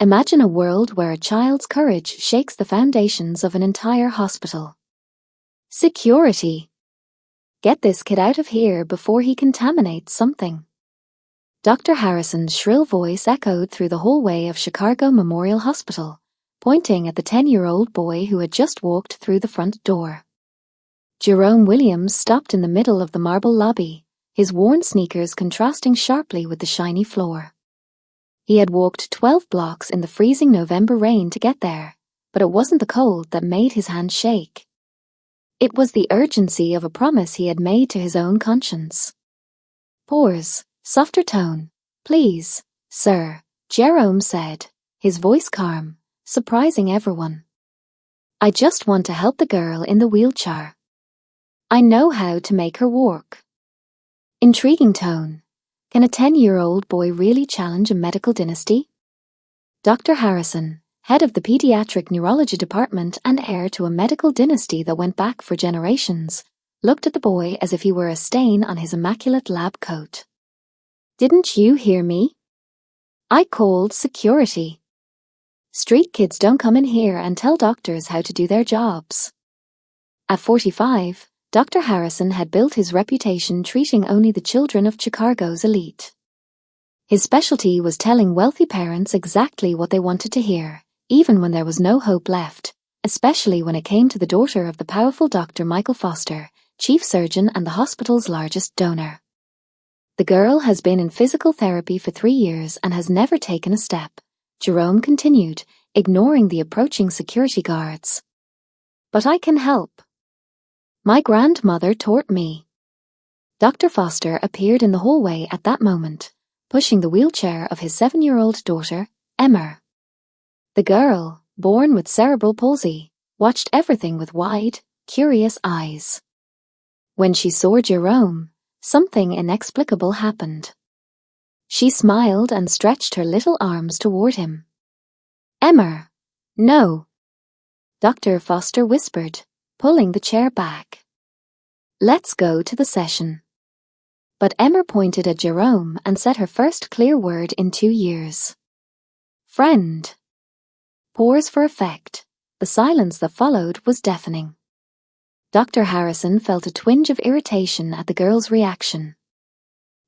Imagine a world where a child's courage shakes the foundations of an entire hospital. Security! Get this kid out of here before he contaminates something. Dr. Harrison's shrill voice echoed through the hallway of Chicago Memorial Hospital, pointing at the 10-year-old boy who had just walked through the front door. Jerome Williams stopped in the middle of the marble lobby, his worn sneakers contrasting sharply with the shiny floor. He had walked 12 blocks in the freezing November rain to get there, but it wasn't the cold that made his hand shake. It was the urgency of a promise he had made to his own conscience. Pause. Softer tone. Please, sir, Jerome said, his voice calm, surprising everyone. I just want to help the girl in the wheelchair. I know how to make her walk. Intriguing tone. Can a 10-year-old boy really challenge a medical dynasty? Dr. Harrison, head of the pediatric neurology department and heir to a medical dynasty that went back for generations, looked at the boy as if he were a stain on his immaculate lab coat. Didn't you hear me? I called security. Street kids don't come in here and tell doctors how to do their jobs. At 45, Dr. Harrison had built his reputation treating only the children of Chicago's elite. His specialty was telling wealthy parents exactly what they wanted to hear, even when there was no hope left, especially when it came to the daughter of the powerful Dr. Michael Foster, chief surgeon and the hospital's largest donor. The girl has been in physical therapy for 3 years and has never taken a step, Jerome continued, ignoring the approaching security guards. But I can help. My grandmother taught me. Dr. Foster appeared in the hallway at that moment, pushing the wheelchair of his 7-year-old daughter, Emma. The girl, born with cerebral palsy, watched everything with wide, curious eyes. When she saw Jerome, something inexplicable happened. She smiled and stretched her little arms toward him. Emma, no, Dr. Foster whispered, pulling the chair back. Let's go to the session. But Emma pointed at Jerome and said her first clear word in 2 years. Friend. Pause for effect. The silence that followed was deafening. Dr. Harrison felt a twinge of irritation at the girl's reaction.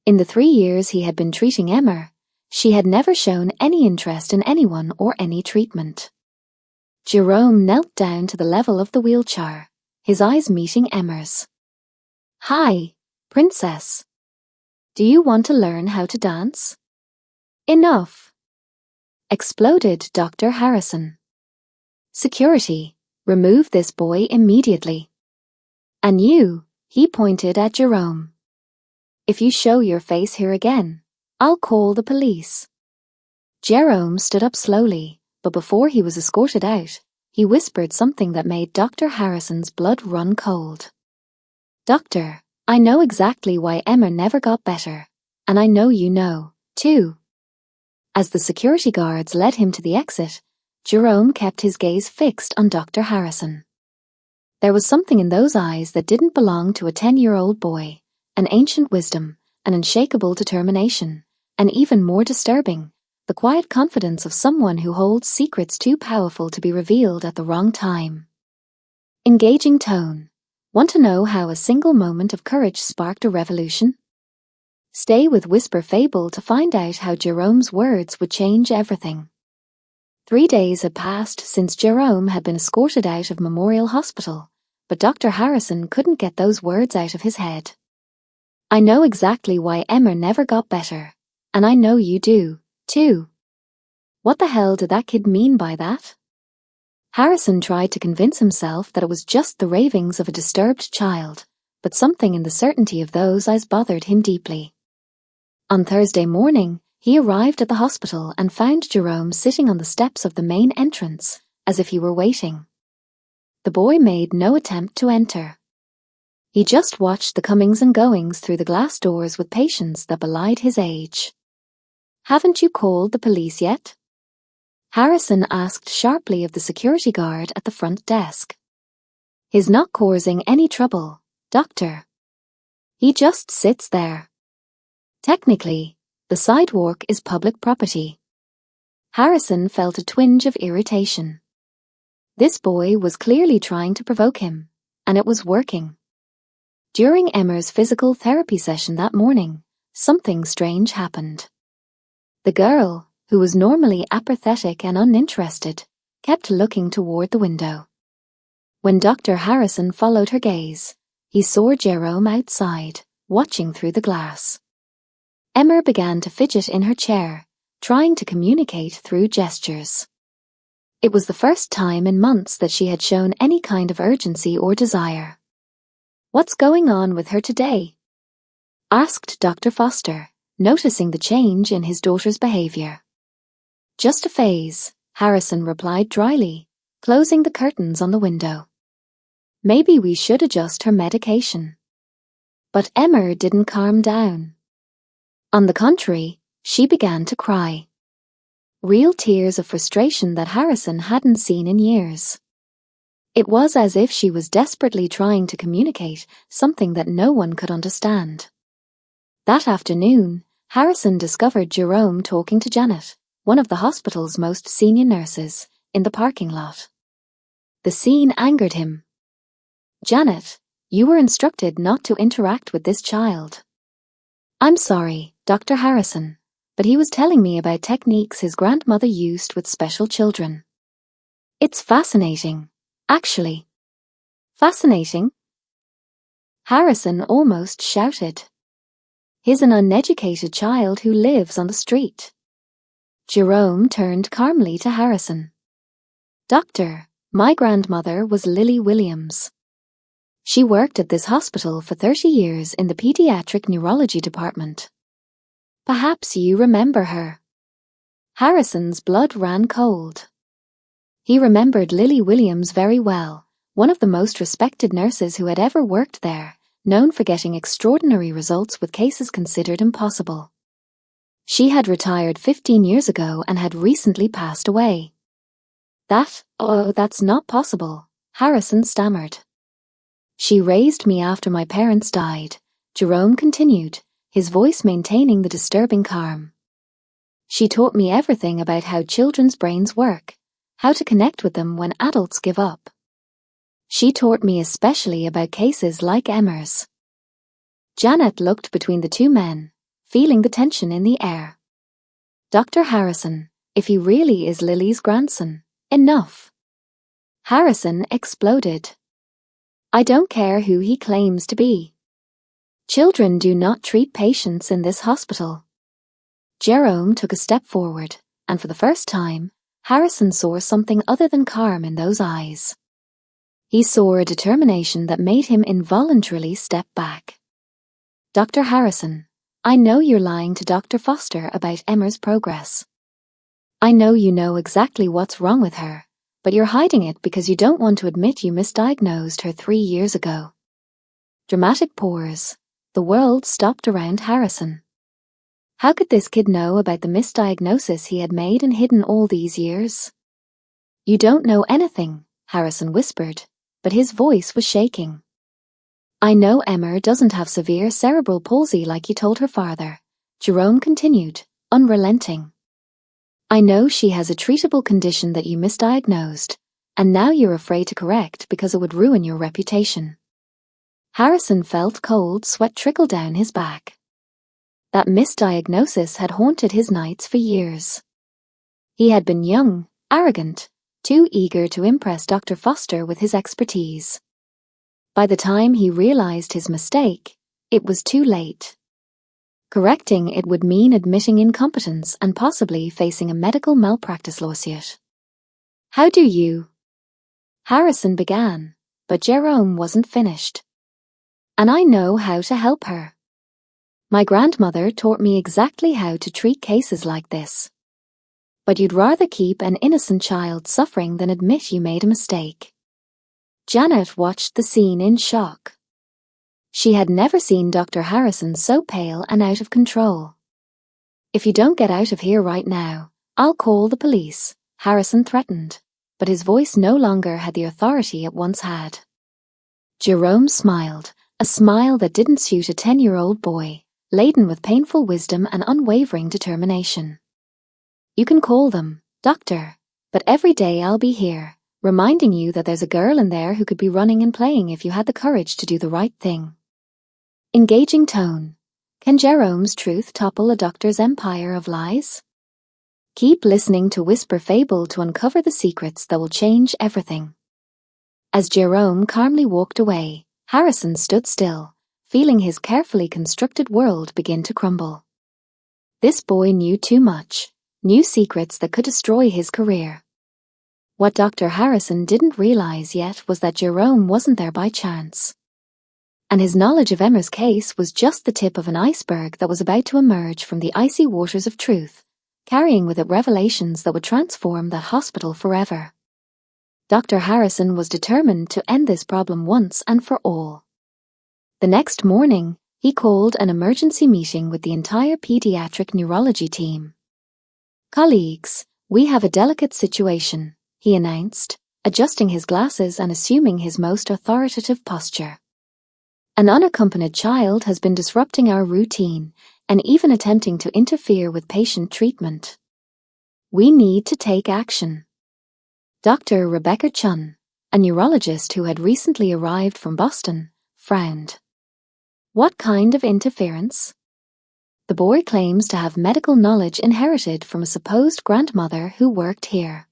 In the 3 years he had been treating Emma, she had never shown any interest in anyone or any treatment. Jerome knelt down to the level of the wheelchair, his eyes meeting Emma's. Hi, princess. Do you want to learn how to dance? Enough! Exploded Dr. Harrison. Security, remove this boy immediately. And you, he pointed at Jerome. If you show your face here again, I'll call the police. Jerome stood up slowly, but before he was escorted out, he whispered something that made Dr. Harrison's blood run cold. Doctor, I know exactly why Emma never got better, and I know you know, too. As the security guards led him to the exit, Jerome kept his gaze fixed on Dr. Harrison. There was something in those eyes that didn't belong to a 10-year-old boy, an ancient wisdom, an unshakable determination, and even more disturbing, the quiet confidence of someone who holds secrets too powerful to be revealed at the wrong time. Engaging tone. Want to know how a single moment of courage sparked a revolution? Stay with Whisper Fable to find out how Jerome's words would change everything. 3 days had passed since Jerome had been escorted out of Memorial Hospital, but Dr. Harrison couldn't get those words out of his head. I know exactly why Emma never got better, and I know you do, too. What the hell did that kid mean by that? Harrison tried to convince himself that it was just the ravings of a disturbed child, but something in the certainty of those eyes bothered him deeply. On Thursday morning, he arrived at the hospital and found Jerome sitting on the steps of the main entrance, as if he were waiting. The boy made no attempt to enter. He just watched the comings and goings through the glass doors with patience that belied his age. Haven't you called the police yet? Harrison asked sharply of the security guard at the front desk. He's not causing any trouble, doctor. He just sits there. Technically, the sidewalk is public property. Harrison felt a twinge of irritation. This boy was clearly trying to provoke him, and it was working. During Emma's physical therapy session that morning, something strange happened. The girl, who was normally apathetic and uninterested, kept looking toward the window. When Dr. Harrison followed her gaze, he saw Jerome outside, watching through the glass. Emma began to fidget in her chair, trying to communicate through gestures. It was the first time in months that she had shown any kind of urgency or desire. "What's going on with her today?" asked Dr. Foster, noticing the change in his daughter's behavior. "Just a phase," Harrison replied dryly, closing the curtains on the window. "Maybe we should adjust her medication." But Emma didn't calm down. On the contrary, she began to cry. Real tears of frustration that Harrison hadn't seen in years. It was as if she was desperately trying to communicate something that no one could understand. That afternoon, Harrison discovered Jerome talking to Janet, one of the hospital's most senior nurses, in the parking lot. The scene angered him. "Janet, you were instructed not to interact with this child." "I'm sorry, Dr. Harrison, but he was telling me about techniques his grandmother used with special children." "It's fascinating, actually." "Fascinating?" Harrison almost shouted. "He's an uneducated child who lives on the street." Jerome turned calmly to Harrison. "Doctor, my grandmother was Lily Williams. She worked at this hospital for 30 years in the pediatric neurology department. Perhaps you remember her." Harrison's blood ran cold. He remembered Lily Williams very well, one of the most respected nurses who had ever worked there, known for getting extraordinary results with cases considered impossible. She had retired 15 years ago and had recently passed away. That's not possible," Harrison stammered. "She raised me after my parents died," Jerome continued, his voice maintaining the disturbing calm. "She taught me everything about how children's brains work, how to connect with them when adults give up. She taught me especially about cases like Emma's." Janet looked between the two men, feeling the tension in the air. "Dr. Harrison, if he really is Lily's grandson, enough." Harrison exploded. "I don't care who he claims to be. Children do not treat patients in this hospital." Jerome took a step forward, and for the first time, Harrison saw something other than calm in those eyes. He saw a determination that made him involuntarily step back. "Dr. Harrison, I know you're lying to Dr. Foster about Emma's progress. I know you know exactly what's wrong with her, but you're hiding it because you don't want to admit you misdiagnosed her 3 years ago." Dramatic pause. The world stopped around Harrison. How could this kid know about the misdiagnosis he had made and hidden all these years? "You don't know anything," Harrison whispered, but his voice was shaking. "I know Emma doesn't have severe cerebral palsy like you told her father," Jerome continued, unrelenting. "I know she has a treatable condition that you misdiagnosed, and now you're afraid to correct because it would ruin your reputation." Harrison felt cold sweat trickle down his back. That misdiagnosis had haunted his nights for years. He had been young, arrogant, too eager to impress Dr. Foster with his expertise. By the time he realized his mistake, it was too late. Correcting it would mean admitting incompetence and possibly facing a medical malpractice lawsuit. "How do you?" Harrison began, but Jerome wasn't finished. "And I know how to help her. My grandmother taught me exactly how to treat cases like this. But you'd rather keep an innocent child suffering than admit you made a mistake." Janet watched the scene in shock. She had never seen Dr. Harrison so pale and out of control. "If you don't get out of here right now, I'll call the police," Harrison threatened, but his voice no longer had the authority it once had. Jerome smiled, a smile that didn't suit a 10-year-old boy, laden with painful wisdom and unwavering determination. "You can call them, Doctor, but every day I'll be here, reminding you that there's a girl in there who could be running and playing if you had the courage to do the right thing. Engaging tone. Can Jerome's truth topple a doctor's empire of lies? Keep listening to Whisper Fable to uncover the secrets that will change everything. As Jerome calmly walked away, Harrison stood still, feeling his carefully constructed world begin to crumble. This boy knew too much, knew secrets that could destroy his career. What Dr. Harrison didn't realize yet was that Jerome wasn't there by chance. And his knowledge of Emmer's case was just the tip of an iceberg that was about to emerge from the icy waters of truth, carrying with it revelations that would transform that hospital forever. Dr. Harrison was determined to end this problem once and for all. The next morning, he called an emergency meeting with the entire pediatric neurology team. "Colleagues, we have a delicate situation," he announced, adjusting his glasses and assuming his most authoritative posture. "An unaccompanied child has been disrupting our routine and even attempting to interfere with patient treatment. We need to take action." Dr. Rebecca Chun, a neurologist who had recently arrived from Boston, frowned. "What kind of interference?" "The boy claims to have medical knowledge inherited from a supposed grandmother who worked here.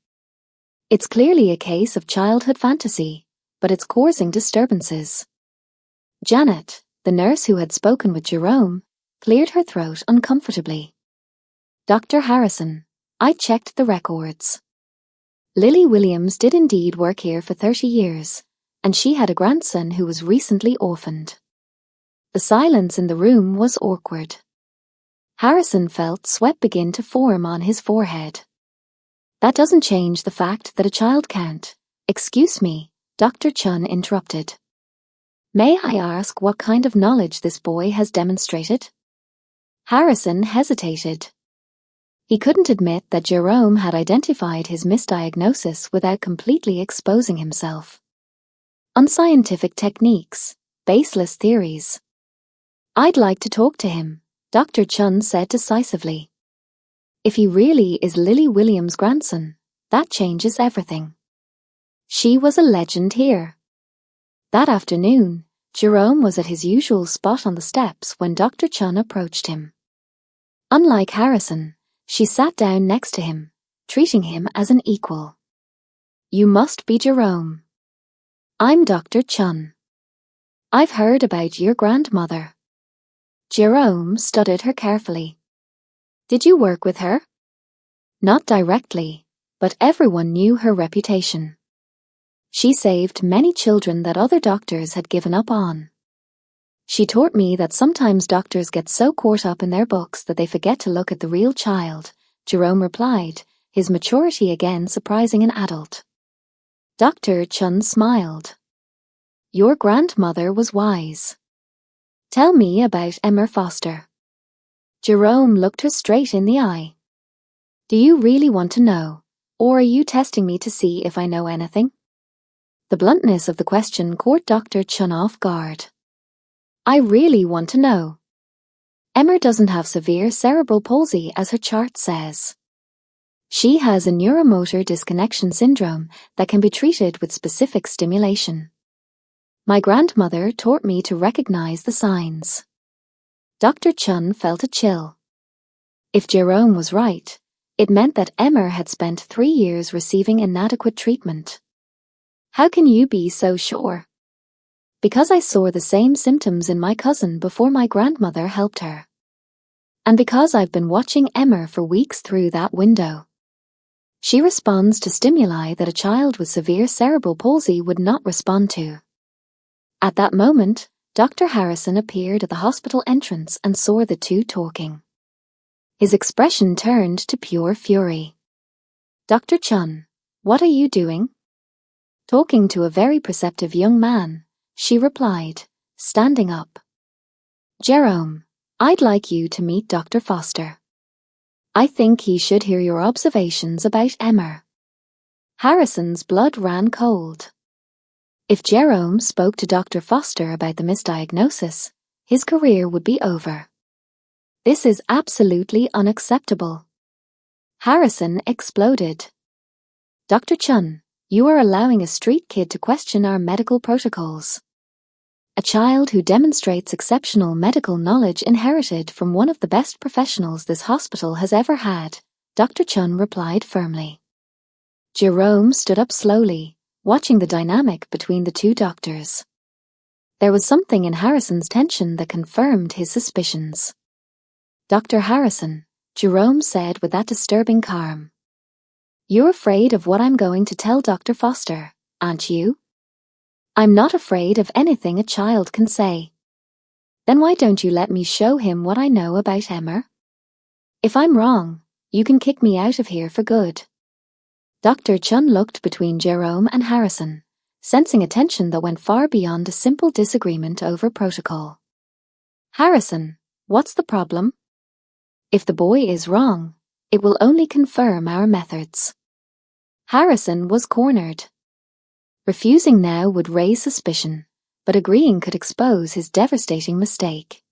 It's clearly a case of childhood fantasy, but it's causing disturbances." Janet, the nurse who had spoken with Jerome, cleared her throat uncomfortably. "Dr. Harrison, I checked the records. Lily Williams did indeed work here for 30 years, and she had a grandson who was recently orphaned." The silence in the room was awkward. Harrison felt sweat begin to form on his forehead. "That doesn't change the fact that a child can't." "Excuse me," Dr. Chun interrupted. "May I ask what kind of knowledge this boy has demonstrated?" Harrison hesitated. He couldn't admit that Jerome had identified his misdiagnosis without completely exposing himself. Unscientific techniques, baseless theories. "I'd like to talk to him," Dr. Chun said decisively. "If he really is Lily Williams' grandson, that changes everything. She was a legend here." That afternoon, Jerome was at his usual spot on the steps when Dr. Chun approached him. Unlike Harrison, she sat down next to him, treating him as an equal. "You must be Jerome." "I'm Dr. Chun. I've heard about your grandmother." Jerome studied her carefully. "Did you work with her?" "Not directly, but everyone knew her reputation. She saved many children that other doctors had given up on. She taught me that sometimes doctors get so caught up in their books that they forget to look at the real child," Jerome replied, his maturity again surprising an adult. Dr. Chun smiled. "Your grandmother was wise. Tell me about Emmer Foster." Jerome looked her straight in the eye. "Do you really want to know, or are you testing me to see if I know anything?" The bluntness of the question caught Dr. Chun off guard. "I really want to know. Emmer doesn't have severe cerebral palsy as her chart says. She has a neuromotor disconnection syndrome that can be treated with specific stimulation. My grandmother taught me to recognize the signs." Dr. Chun felt a chill. If Jerome was right, it meant that Emmer had spent 3 years receiving inadequate treatment. "How can you be so sure?" "Because I saw the same symptoms in my cousin before my grandmother helped her. And because I've been watching Emmer for weeks through that window. She responds to stimuli that a child with severe cerebral palsy would not respond to." At that moment, Dr. Harrison appeared at the hospital entrance and saw the two talking. His expression turned to pure fury. "Dr. Chun, what are you doing?" "Talking to a very perceptive young man," she replied, standing up. "Jerome, I'd like you to meet Dr. Foster. I think he should hear your observations about Emmer." Harrison's blood ran cold. If Jerome spoke to Dr. Foster about the misdiagnosis, his career would be over. This is absolutely unacceptable. Harrison exploded. Dr. Chun, you are allowing a street kid to question our medical protocols. A child who demonstrates exceptional medical knowledge inherited from one of the best professionals this hospital has ever had, Dr. Chun replied firmly. Jerome stood up slowly, watching the dynamic between the two doctors. There was something in Harrison's tension that confirmed his suspicions. Dr. Harrison, Jerome said with that disturbing calm. You're afraid of what I'm going to tell Dr. Foster, aren't you? I'm not afraid of anything a child can say. Then why don't you let me show him what I know about Emmer? If I'm wrong, you can kick me out of here for good. Dr. Chun looked between Jerome and Harrison, sensing a tension that went far beyond a simple disagreement over protocol. Harrison, what's the problem? If the boy is wrong, it will only confirm our methods. Harrison was cornered. Refusing now would raise suspicion, but agreeing could expose his devastating mistake.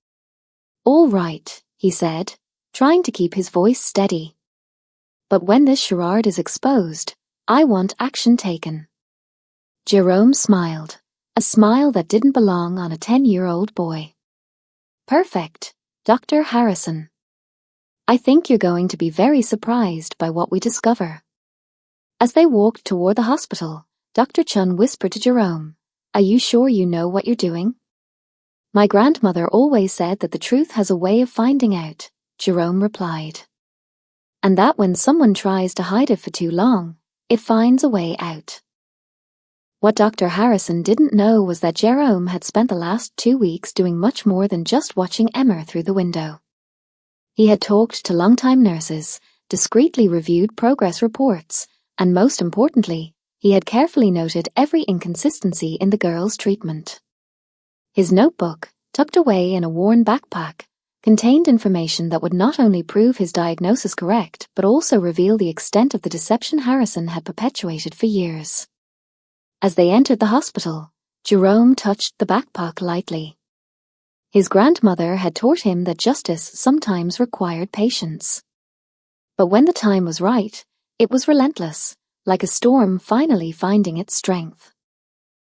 All right, he said, trying to keep his voice steady. But when this charade is exposed, I want action taken. Jerome smiled, a smile that didn't belong on a 10-year-old boy. Perfect, Dr. Harrison. I think you're going to be very surprised by what we discover. As they walked toward the hospital, Dr. Chun whispered to Jerome, Are you sure you know what you're doing? My grandmother always said that the truth has a way of finding out, Jerome replied. And that when someone tries to hide it for too long, it finds a way out. What Dr. Harrison didn't know was that Jerome had spent the last 2 weeks doing much more than just watching Emmer through the window. He had talked to longtime nurses, discreetly reviewed progress reports, and most importantly, he had carefully noted every inconsistency in the girl's treatment. His notebook, tucked away in a worn backpack, contained information that would not only prove his diagnosis correct but also reveal the extent of the deception Harrison had perpetuated for years. As they entered the hospital, Jerome touched the backpack lightly. His grandmother had taught him that justice sometimes required patience. But when the time was right, it was relentless, like a storm finally finding its strength.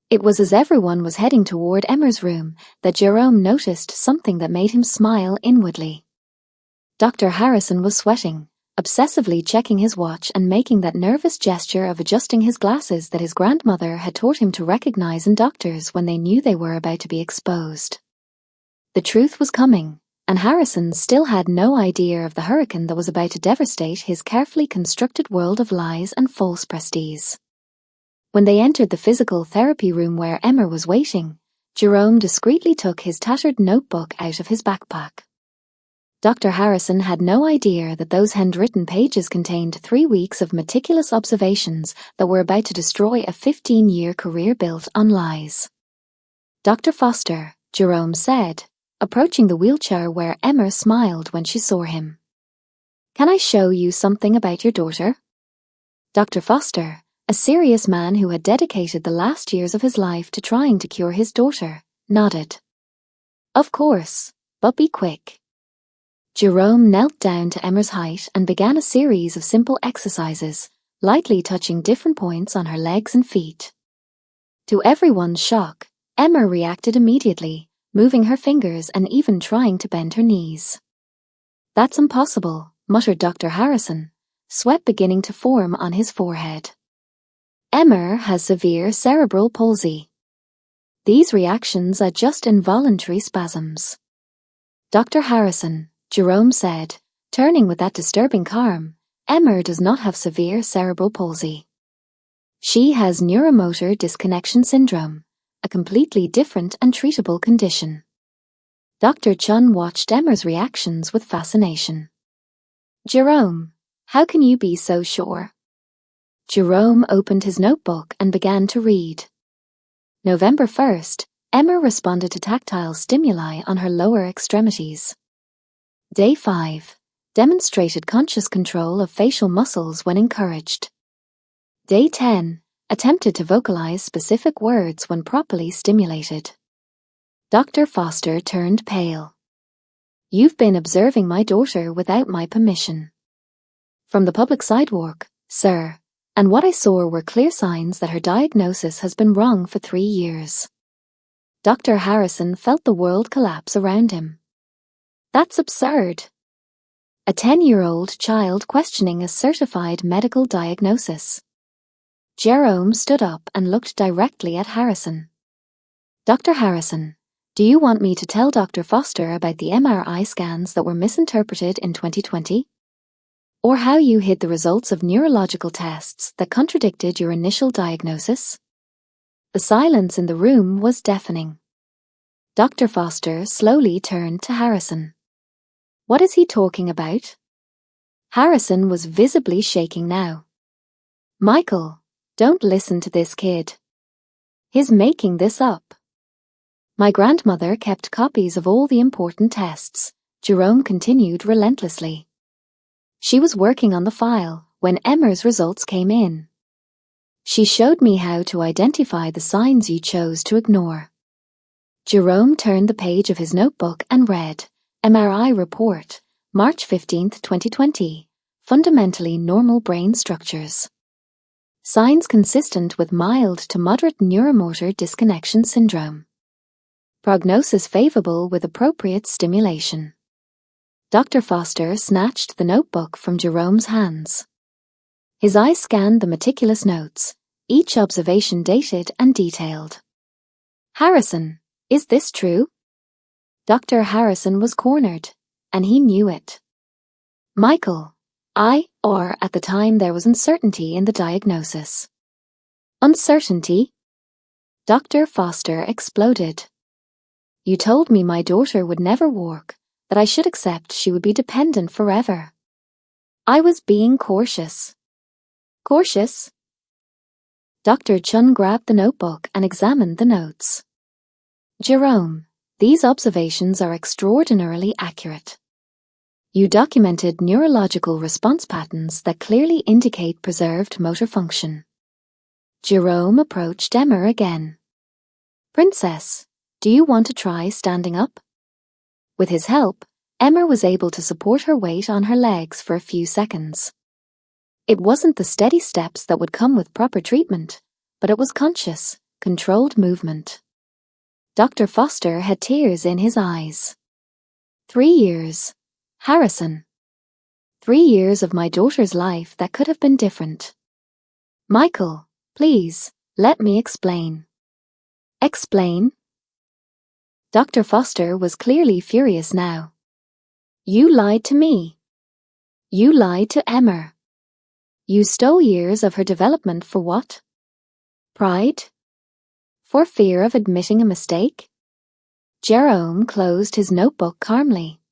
It was as everyone was heading toward Emmer's room that Jerome noticed something that made him smile inwardly. Dr. Harrison was sweating, obsessively checking his watch and making that nervous gesture of adjusting his glasses that his grandmother had taught him to recognize in doctors when they knew they were about to be exposed. The truth was coming, and Harrison still had no idea of the hurricane that was about to devastate his carefully constructed world of lies and false prestige. When they entered the physical therapy room where Emmer was waiting, Jerome discreetly took his tattered notebook out of his backpack. Dr. Harrison had no idea that those handwritten pages contained 3 weeks of meticulous observations that were about to destroy a 15-year career built on lies. Dr. Foster, Jerome said, approaching the wheelchair where Emmer smiled when she saw him. Can I show you something about your daughter? Dr. Foster, a serious man who had dedicated the last years of his life to trying to cure his daughter, nodded. Of course, but be quick. Jerome knelt down to Emmer's height and began a series of simple exercises, lightly touching different points on her legs and feet. To everyone's shock, Emmer reacted immediately, moving her fingers and even trying to bend her knees. That's impossible, muttered Dr. Harrison, sweat beginning to form on his forehead. Emmer has severe cerebral palsy. These reactions are just involuntary spasms. Dr. Harrison, Jerome said, turning with that disturbing calm, Emmer does not have severe cerebral palsy. She has neuromotor disconnection syndrome, a completely different and treatable condition. Dr. Chun watched Emmer's reactions with fascination. Jerome, how can you be so sure? Jerome opened his notebook and began to read. November 1st, Emmer responded to tactile stimuli on her lower extremities. Day 5, demonstrated conscious control of facial muscles when encouraged. Day 10, attempted to vocalize specific words when properly stimulated. Dr. Foster turned pale. You've been observing my daughter without my permission. From the public sidewalk, sir, and what I saw were clear signs that her diagnosis has been wrong for 3 years. Dr. Harrison felt the world collapse around him. That's absurd. A 10-year-old child questioning a certified medical diagnosis. Jerome stood up and looked directly at Harrison. Dr. Harrison, do you want me to tell Dr. Foster about the MRI scans that were misinterpreted in 2020? Or how you hid the results of neurological tests that contradicted your initial diagnosis? The silence in the room was deafening. Dr. Foster slowly turned to Harrison. What is he talking about? Harrison was visibly shaking now. Michael, don't listen to this kid. He's making this up. My grandmother kept copies of all the important tests, Jerome continued relentlessly. She was working on the file when Emmer's results came in. She showed me how to identify the signs you chose to ignore. Jerome turned the page of his notebook and read, MRI report, March 15, 2020, fundamentally normal brain structures. Signs consistent with mild to moderate neuromotor disconnection syndrome. Prognosis favorable with appropriate stimulation. Dr. Foster snatched the notebook from Jerome's hands. His eyes scanned the meticulous notes, each observation dated and detailed. Harrison, is this true? Dr. Harrison was cornered, and he knew it. Michael, at the time there was uncertainty in the diagnosis. Uncertainty? Dr. Foster exploded. You told me my daughter would never walk, that I should accept she would be dependent forever. I was being cautious. Cautious? Dr. Chun grabbed the notebook and examined the notes. Jerome, these observations are extraordinarily accurate. You documented neurological response patterns that clearly indicate preserved motor function. Jerome approached Emma again. Princess, do you want to try standing up? With his help, Emma was able to support her weight on her legs for a few seconds. It wasn't the steady steps that would come with proper treatment, but it was conscious, controlled movement. Dr. Foster had tears in his eyes. 3 years. Harrison. 3 years of my daughter's life that could have been different. Michael, please, let me explain. Explain? Dr. Foster was clearly furious now. You lied to me. You lied to Emma. You stole years of her development for what? Pride? For fear of admitting a mistake? Jerome closed his notebook calmly.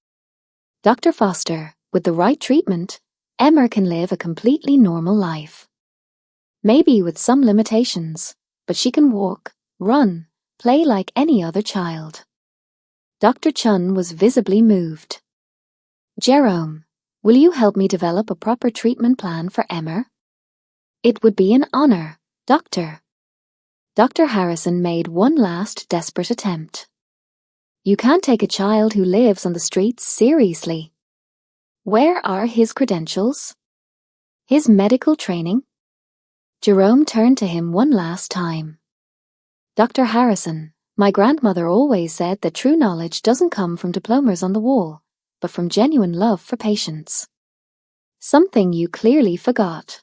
Dr. Foster, with the right treatment, Emma can live a completely normal life. Maybe with some limitations, but she can walk, run, play like any other child. Dr. Chun was visibly moved. Jerome, will you help me develop a proper treatment plan for Emma? It would be an honor, Doctor. Dr. Harrison made one last desperate attempt. You can't take a child who lives on the streets seriously. Where are his credentials? His medical training? Jerome turned to him one last time. Dr. Harrison, my grandmother always said that true knowledge doesn't come from diplomas on the wall, but from genuine love for patients. Something you clearly forgot.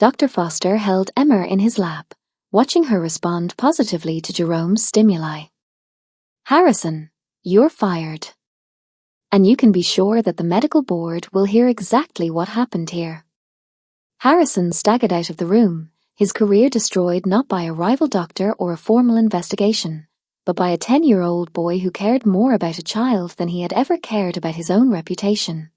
Dr. Foster held Emma in his lap, watching her respond positively to Jerome's stimuli. Harrison, you're fired. And you can be sure that the medical board will hear exactly what happened here. Harrison staggered out of the room, his career destroyed not by a rival doctor or a formal investigation, but by a 10-year-old boy who cared more about a child than he had ever cared about his own reputation.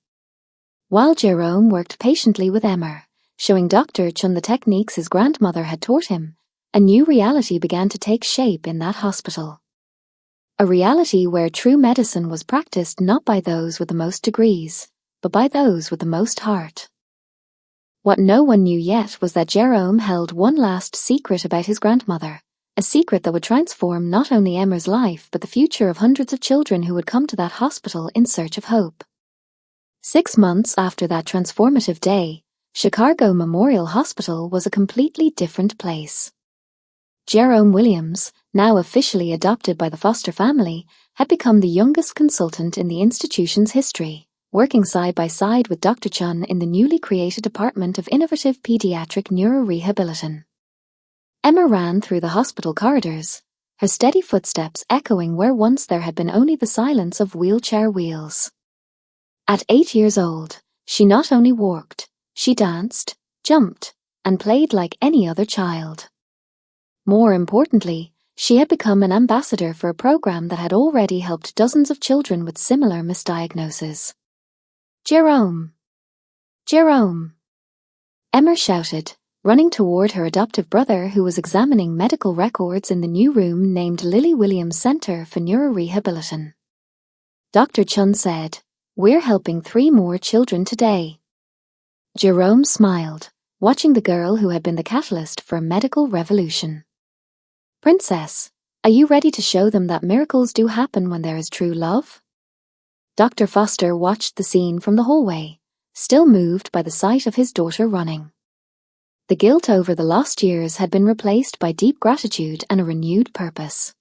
While Jerome worked patiently with Emma, showing Dr. Chun the techniques his grandmother had taught him, a new reality began to take shape in that hospital. A reality where true medicine was practiced not by those with the most degrees, but by those with the most heart. What no one knew yet was that Jerome held one last secret about his grandmother, a secret that would transform not only Emma's life but the future of hundreds of children who would come to that hospital in search of hope. 6 months after that transformative day, Chicago Memorial Hospital was a completely different place. Jerome Williams, now officially adopted by the foster family, had become the youngest consultant in the institution's history, working side by side with Dr. Chun in the newly created Department of Innovative Pediatric Neurorehabilitation. Emma ran through the hospital corridors, her steady footsteps echoing where once there had been only the silence of wheelchair wheels. At 8 years old, she not only walked, she danced, jumped, and played like any other child. More importantly, she had become an ambassador for a program that had already helped dozens of children with similar misdiagnoses. Jerome! Jerome! Emma shouted, running toward her adoptive brother who was examining medical records in the new room named Lily Williams Center for Neurorehabilitation. Dr. Chun said, "We're helping 3 more children today." Jerome smiled, watching the girl who had been the catalyst for a medical revolution. "Princess, are you ready to show them that miracles do happen when there is true love?" Dr. Foster watched the scene from the hallway, still moved by the sight of his daughter running. The guilt over the lost years had been replaced by deep gratitude and a renewed purpose.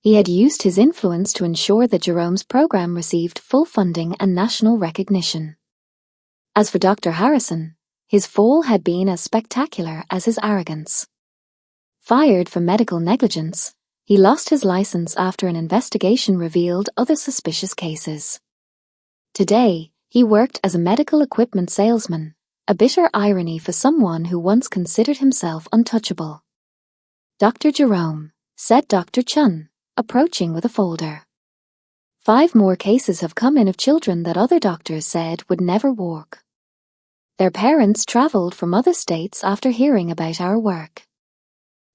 He had used his influence to ensure that Jerome's program received full funding and national recognition. As for Dr. Harrison, his fall had been as spectacular as his arrogance. Fired for medical negligence, he lost his license after an investigation revealed other suspicious cases. Today, he worked as a medical equipment salesman, a bitter irony for someone who once considered himself untouchable. "Dr. Jerome," said Dr. Chun, approaching with a folder. 5 more cases have come in of children that other doctors said would never walk. Their parents traveled from other states after hearing about our work.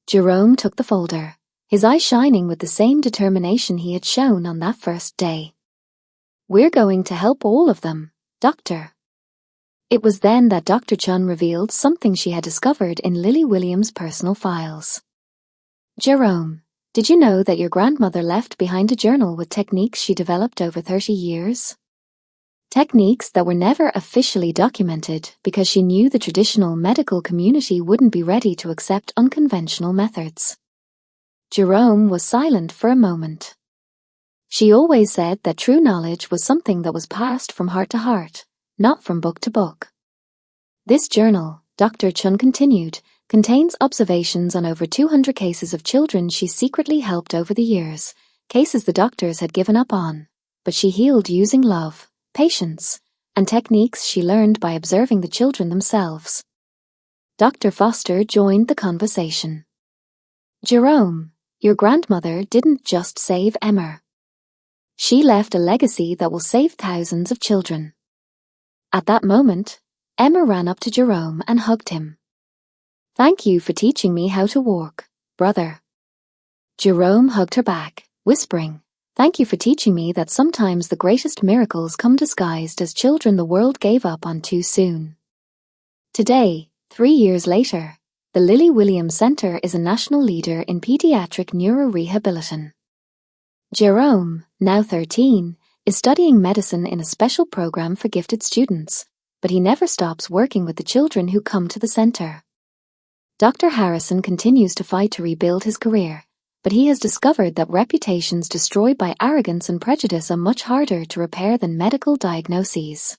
Jerome took the folder, his eyes shining with the same determination he had shown on that first day. "We're going to help all of them, Doctor." It was then that Dr. Chun revealed something she had discovered in Lily Williams' personal files. "Jerome, did you know that your grandmother left behind a journal with techniques she developed over 30 years? Techniques that were never officially documented because she knew the traditional medical community wouldn't be ready to accept unconventional methods." Jerome was silent for a moment. She always said that true knowledge was something that was passed from heart to heart, not from book to book. "This journal," Dr. Chun continued, "contains observations on over 200 cases of children she secretly helped over the years, cases the doctors had given up on, but she healed using love, patience, and techniques she learned by observing the children themselves." Dr. Foster joined the conversation. "Jerome, your grandmother didn't just save Emma. She left a legacy that will save thousands of children." At that moment, Emma ran up to Jerome and hugged him. "Thank you for teaching me how to walk, brother." Jerome hugged her back, whispering, "Thank you for teaching me that sometimes the greatest miracles come disguised as children the world gave up on too soon." Today, 3 years later, the Lily Williams Center is a national leader in pediatric neurorehabilitation. Jerome, now 13, is studying medicine in a special program for gifted students, but he never stops working with the children who come to the center. Dr. Harrison continues to fight to rebuild his career, but he has discovered that reputations destroyed by arrogance and prejudice are much harder to repair than medical diagnoses.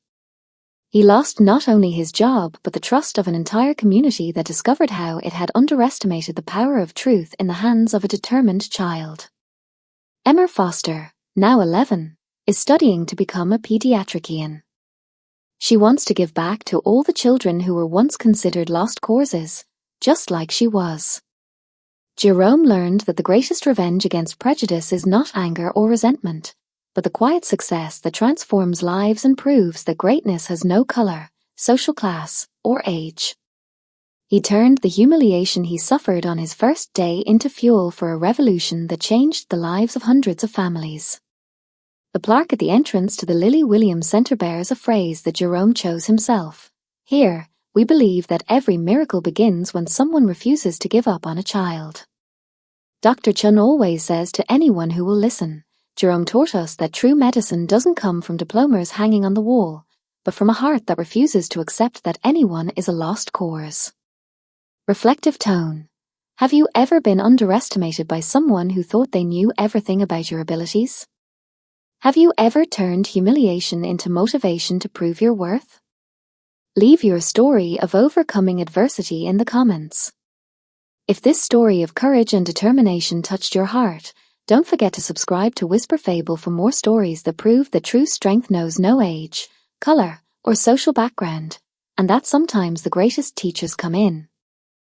He lost not only his job but the trust of an entire community that discovered how it had underestimated the power of truth in the hands of a determined child. Emma Foster, now 11, is studying to become a pediatrician. She wants to give back to all the children who were once considered lost causes, just like she was. Jerome learned that the greatest revenge against prejudice is not anger or resentment, but the quiet success that transforms lives and proves that greatness has no color, social class, or age. He turned the humiliation he suffered on his first day into fuel for a revolution that changed the lives of hundreds of families. The plaque at the entrance to the Lily Williams Center bears a phrase that Jerome chose himself. "Here, we believe that every miracle begins when someone refuses to give up on a child." Dr. Chun always says to anyone who will listen, Jerome taught us that true medicine doesn't come from diplomas hanging on the wall, but from a heart that refuses to accept that anyone is a lost cause. Reflective tone. Have you ever been underestimated by someone who thought they knew everything about your abilities? Have you ever turned humiliation into motivation to prove your worth? Leave your story of overcoming adversity in the comments. If this story of courage and determination touched your heart, don't forget to subscribe to Whisper Fable for more stories that prove that true strength knows no age, color, or social background, and that sometimes the greatest teachers come in